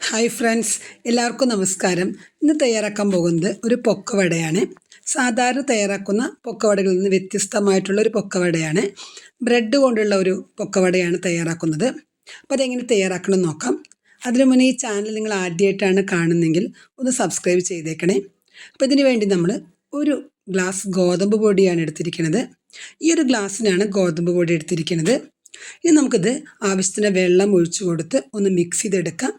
Hi friends, എല്ലാവർക്കും നമസ്കാരം. ഇന്ന് തയ്യാറാക്കാൻ പോകുന്നത് ഒരു പൊക്കവടയാണ്. സാധാരണ തയ്യാറാക്കുന്ന പൊക്കവടകളിൽ നിന്ന് വ്യത്യസ്തമായിട്ടുള്ള ഒരു പൊക്കവടയാണ്. ബ്രെഡ് കൊണ്ടുള്ള ഒരു പൊക്കവടയാണ് തയ്യാറാക്കുന്നത്. അപ്പോൾ അതെങ്ങനെ തയ്യാറാക്കണം എന്ന് നോക്കാം. അതിനു മുന്നേ ഈ ചാനൽ നിങ്ങൾ ആദ്യമായിട്ടാണ് കാണുന്നതെങ്കിൽ ഒന്ന് സബ്സ്ക്രൈബ് ചെയ്തേക്കണേ. അപ്പോൾ ഇതിന് വേണ്ടി നമ്മൾ ഒരു ഗ്ലാസ് ഗോതമ്പ് പൊടിയാണ് എടുത്തിരിക്കുന്നത്. ഈ ഒരു ഗ്ലാസ്സിനാണ് ഗോതമ്പ് പൊടി എടുത്തിരിക്കുന്നത്. ഇനി നമുക്കിത് ആവശ്യത്തിന് വെള്ളം ഒഴിച്ചു കൊടുത്ത് ഒന്ന് മിക്സ് ചെയ്തെടുക്കാം.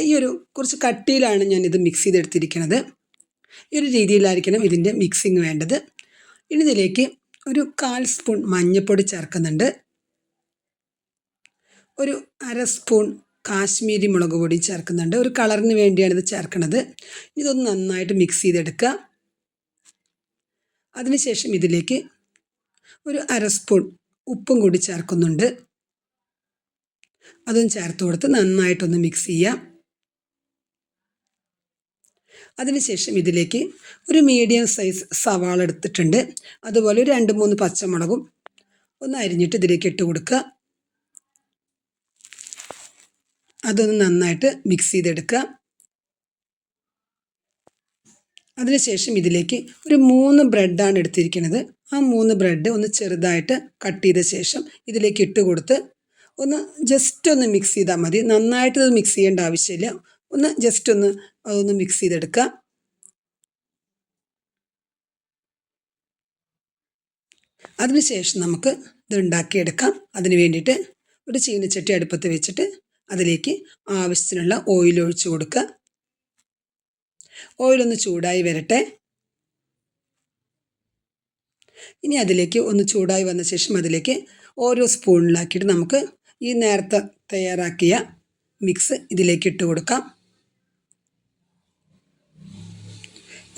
ഈ ഒരു കുറച്ച് കട്ടിയിലാണ് ഞാനിത് മിക്സ് ചെയ്തെടുത്തിരിക്കുന്നത്. ഈ ഒരു രീതിയിലായിരിക്കണം ഇതിൻ്റെ മിക്സിങ് വേണ്ടത്. ഇനി ഇതിലേക്ക് ഒരു 1/4 സ്പൂൺ മഞ്ഞൾപ്പൊടി ചേർക്കുന്നുണ്ട്. ഒരു 1/2 സ്പൂൺ കാശ്മീരി മുളക് പൊടി ചേർക്കുന്നുണ്ട്. ഒരു കളറിന് വേണ്ടിയാണ് ഇത് ചേർക്കുന്നത്. ഇതൊന്ന് നന്നായിട്ട് മിക്സ് ചെയ്തെടുക്കുക. അതിനുശേഷം ഇതിലേക്ക് ഒരു 1/2 സ്പൂൺ ഉപ്പും കൂടി ചേർക്കുന്നുണ്ട്. അതും ചേർത്ത് കൊടുത്ത് നന്നായിട്ടൊന്ന് മിക്സ് ചെയ്യാം. അതിനുശേഷം ഇതിലേക്ക് ഒരു മീഡിയം സൈസ് സവാള എടുത്തിട്ടുണ്ട്. അതുപോലെ ഒരു 2-3 പച്ചമുളകും ഒന്ന് അരിഞ്ഞിട്ട് ഇതിലേക്ക് ഇട്ട് കൊടുക്കുക. അതൊന്ന് നന്നായിട്ട് മിക്സ് ചെയ്തെടുക്കുക. അതിനുശേഷം ഇതിലേക്ക് ഒരു 3 ബ്രെഡാണ് എടുത്തിരിക്കുന്നത്. ആ 3 ബ്രെഡ് ഒന്ന് ചെറുതായിട്ട് കട്ട് ചെയ്ത ശേഷം ഇതിലേക്ക് ഇട്ട് കൊടുത്ത് ഒന്ന് ജസ്റ്റ് ഒന്ന് മിക്സ് ചെയ്താൽ മതി. നന്നായിട്ട് ഇത് മിക്സ് ചെയ്യേണ്ട ആവശ്യമില്ല. ഒന്ന് ജസ്റ്റ് ഒന്ന് അതൊന്ന് മിക്സ് ചെയ്തെടുക്കുക. അതിനുശേഷം നമുക്ക് ഇത് ഉണ്ടാക്കിയെടുക്കാം. അതിന് വേണ്ടിയിട്ട് ഒരു ചീനച്ചട്ടി അടുപ്പത്ത് വെച്ചിട്ട് അതിലേക്ക് ആവശ്യത്തിനുള്ള ഓയിൽ ഒഴിച്ചു കൊടുക്കുക. ഓയിലൊന്ന് ചൂടായി വരട്ടെ. ഇനി അതിലേക്ക് ഒന്ന് ചൂടായി വന്ന ശേഷം അതിലേക്ക് ഓരോ സ്പൂണിലാക്കിയിട്ട് നമുക്ക് ഈ നേരത്തെ തയ്യാറാക്കിയ മിക്സ് ഇതിലേക്ക് ഇട്ട് കൊടുക്കാം.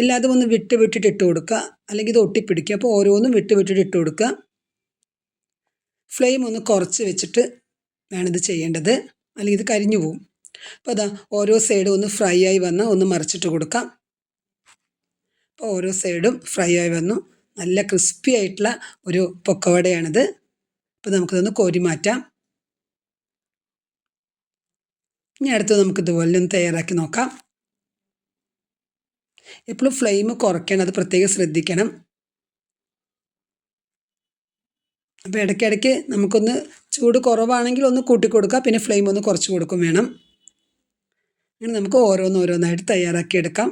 എല്ലാതും ഒന്ന് വിട്ടിട്ട് ഇട്ട് കൊടുക്കുക, അല്ലെങ്കിൽ ഇത് ഒട്ടിപ്പിടിക്കുക. അപ്പോൾ ഓരോന്നും വിട്ടിട്ട് ഇട്ട് കൊടുക്കുക. ഫ്ലെയിം ഒന്ന് കുറച്ച് വെച്ചിട്ട് വേണം ഇത് ചെയ്യേണ്ടത്, അല്ലെങ്കിൽ ഇത് കരിഞ്ഞു പോകും. അപ്പോൾ അതാ ഓരോ സൈഡും ഒന്ന് ഫ്രൈ ആയി വന്നാൽ ഒന്ന് മറിച്ചിട്ട് കൊടുക്കാം. അപ്പോൾ ഓരോ സൈഡും ഫ്രൈ ആയി വന്നു. നല്ല ക്രിസ്പി ആയിട്ടുള്ള ഒരു പൊക്കവടയാണിത്. അപ്പോൾ നമുക്കിതൊന്ന് കോരി മാറ്റാം. ഇനി അടുത്ത് നമുക്ക് ഇതുപോലെ ഒന്ന് തയ്യാറാക്കി നോക്കാം. എപ്പോഴും ഫ്ലെയിം കുറയ്ക്കണം, അത് പ്രത്യേകം ശ്രദ്ധിക്കണം. അപ്പോൾ ഇടയ്ക്കിടയ്ക്ക് നമുക്കൊന്ന് ചൂട് കുറവാണെങ്കിൽ ഒന്ന് കൂട്ടിക്കൊടുക്കുക, പിന്നെ ഫ്ലെയിം ഒന്ന് കുറച്ച് കൊടുക്കും വേണം. അങ്ങനെ നമുക്ക് ഓരോന്നായിട്ട് തയ്യാറാക്കിയെടുക്കാം.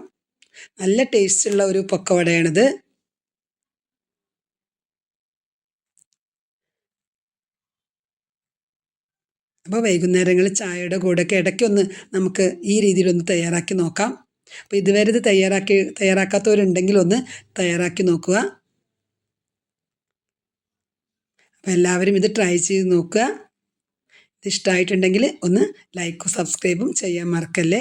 നല്ല ടേസ്റ്റുള്ള ഒരു പൊക്കവടയാണിത്. അപ്പോൾ വൈകുന്നേരങ്ങളിൽ ചായയുടെ കൂടെയൊക്കെ ഇടയ്ക്കൊന്ന് നമുക്ക് ഈ രീതിയിലൊന്ന് തയ്യാറാക്കി നോക്കാം. അപ്പോൾ ഇതുവരെ ഇത് തയ്യാറാക്കാത്തവരുണ്ടെങ്കിൽ ഒന്ന് തയ്യാറാക്കി നോക്കുക. അപ്പോൾ എല്ലാവരും ഇത് ട്രൈ ചെയ്ത് നോക്കുക. ഇത് ഇഷ്ടമായിട്ടുണ്ടെങ്കിൽ ഒന്ന് ലൈക്കും സബ്സ്ക്രൈബും ചെയ്യാൻ മറക്കല്ലേ.